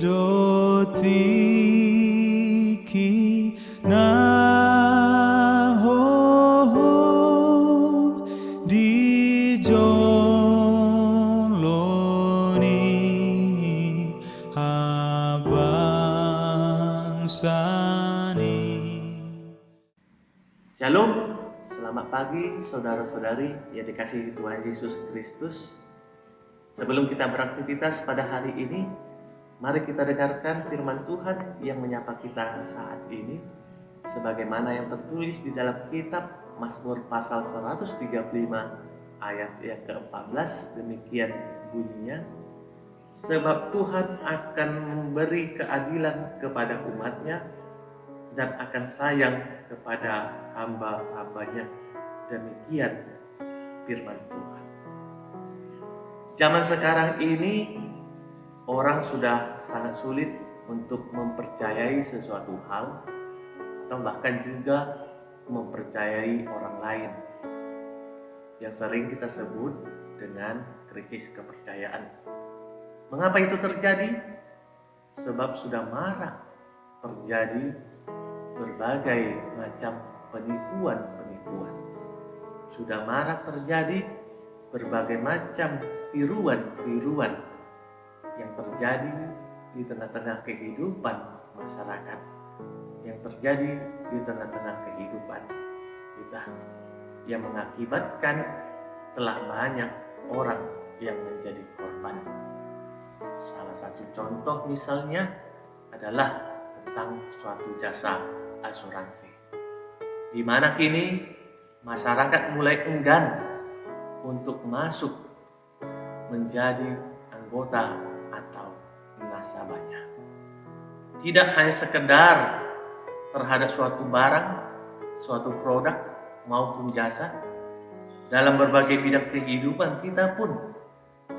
dotiki na ho di joloni abang sani. Shalom, selamat pagi saudara-saudari yang dikasihi Tuhan Yesus Kristus. Sebelum kita beraktivitas pada hari ini, mari kita dengarkan firman Tuhan yang menyapa kita saat ini, sebagaimana yang tertulis di dalam kitab Mazmur pasal 135 ayat yang ke-14, demikian bunyinya. Sebab Tuhan akan memberi keadilan kepada umatnya dan akan sayang kepada hamba-hambanya. Demikian firman Tuhan. Zaman sekarang ini orang sudah sangat sulit untuk mempercayai sesuatu hal atau bahkan juga mempercayai orang lain, yang sering kita sebut dengan krisis kepercayaan. Mengapa itu terjadi? Sebab sudah marak terjadi berbagai macam penipuan-penipuan. Sudah marak terjadi berbagai macam tiruan-tiruan yang terjadi di tengah-tengah kehidupan masyarakat, yang terjadi di tengah-tengah kehidupan kita, yang mengakibatkan telah banyak orang yang menjadi korban. Salah satu contoh misalnya adalah tentang suatu jasa asuransi, di mana kini masyarakat mulai enggan untuk masuk menjadi anggota atau nasabahnya. Tidak hanya sekedar terhadap suatu barang, suatu produk maupun jasa, dalam berbagai bidang kehidupan kita pun,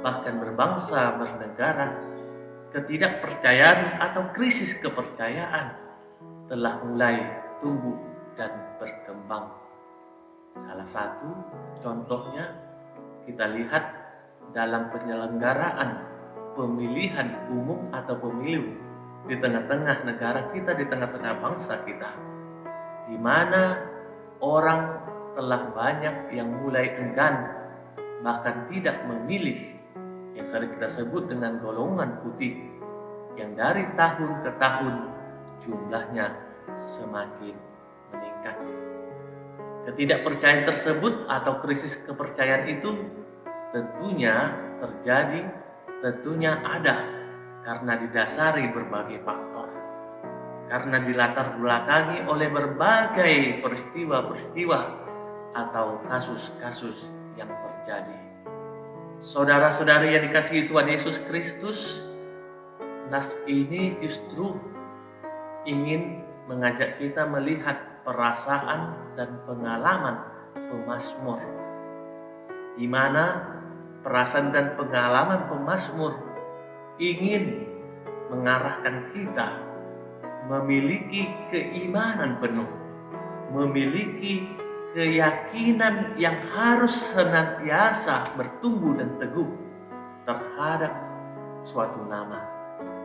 bahkan berbangsa, bernegara, ketidakpercayaan atau krisis kepercayaan telah mulai tumbuh dan berkembang. Salah satu contohnya kita lihat dalam penyelenggaraan pemilihan umum atau pemilu di tengah-tengah negara kita, di tengah-tengah bangsa kita, di mana orang telah banyak yang mulai enggan, bahkan tidak memilih, yang sering kita sebut dengan golongan putih, yang dari tahun ke tahun jumlahnya semakin meningkat. Ketidakpercayaan tersebut atau krisis kepercayaan itu tentunya terjadi, tentunya ada karena didasari berbagai faktor, karena dilatar belakangi oleh berbagai peristiwa-peristiwa atau kasus-kasus yang terjadi. Saudara-saudari yang dikasihi Tuhan Yesus Kristus, nas ini justru ingin mengajak kita melihat perasaan dan pengalaman pemazmur, di mana perasaan dan pengalaman pemazmur ingin mengarahkan kita memiliki keimanan penuh, memiliki keyakinan yang harus senantiasa bertumbuh dan teguh terhadap suatu nama,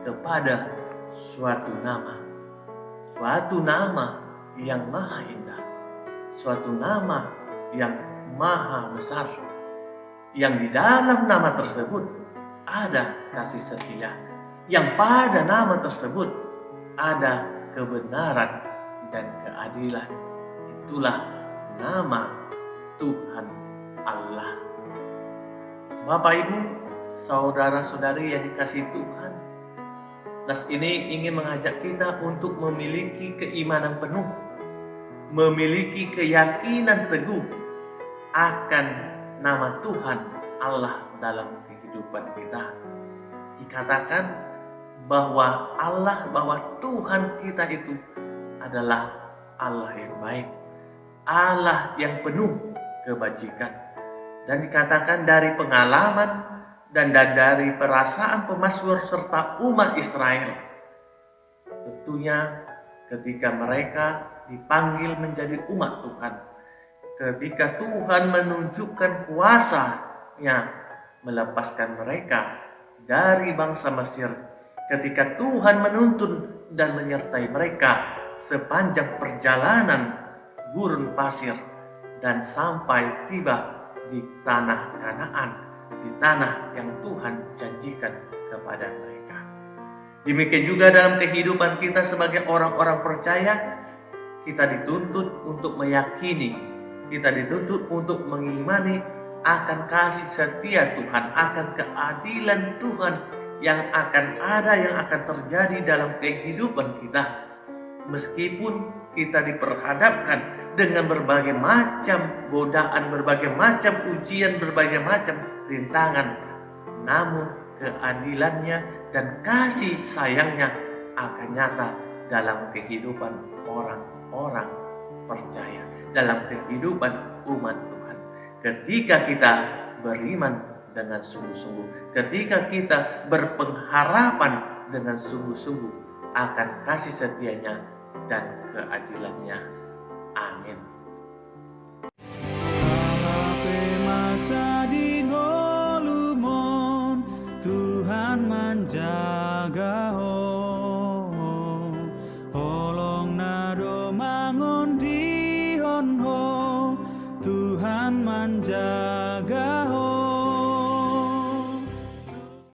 kepada suatu nama yang maha indah, suatu nama yang maha besar, yang di dalam nama tersebut ada kasih setia, yang pada nama tersebut ada kebenaran dan keadilan. Itulah nama Tuhan Allah. Bapak Ibu, saudara-saudari yang dikasihi Tuhan, nas ini ingin mengajak kita untuk memiliki keimanan penuh, memiliki keyakinan teguh akan nama Tuhan Allah dalam kehidupan kita. Dikatakan bahwa Tuhan kita itu adalah Allah yang baik, Allah yang penuh kebajikan. Dan dikatakan dari pengalaman dan dari perasaan pemazmur serta umat Israel, tentunya ketika mereka dipanggil menjadi umat Tuhan, ketika Tuhan menunjukkan kuasa-Nya melepaskan mereka dari bangsa Mesir, ketika Tuhan menuntun dan menyertai mereka sepanjang perjalanan gurun pasir dan sampai tiba di tanah Kanaan, di tanah yang Tuhan janjikan kepada mereka. Demikian juga dalam kehidupan kita sebagai orang-orang percaya, kita dituntut untuk meyakini, kita dituntut untuk mengimani akan kasih setia Tuhan, akan keadilan Tuhan yang akan ada, yang akan terjadi dalam kehidupan kita. Meskipun kita diperhadapkan dengan berbagai macam godaan, berbagai macam ujian, berbagai macam rintangan, namun keadilannya dan kasih sayangnya akan nyata dalam kehidupan orang-orang percaya, dalam kehidupan umat Tuhan. Ketika kita beriman dengan sungguh-sungguh, ketika kita berpengharapan dengan sungguh-sungguh akan kasih setianya dan keadilannya. Amin. Harape masa di ngolumon, Tuhan menjaga ho. Holong nado mangon di honho, Tuhan menjaga ho.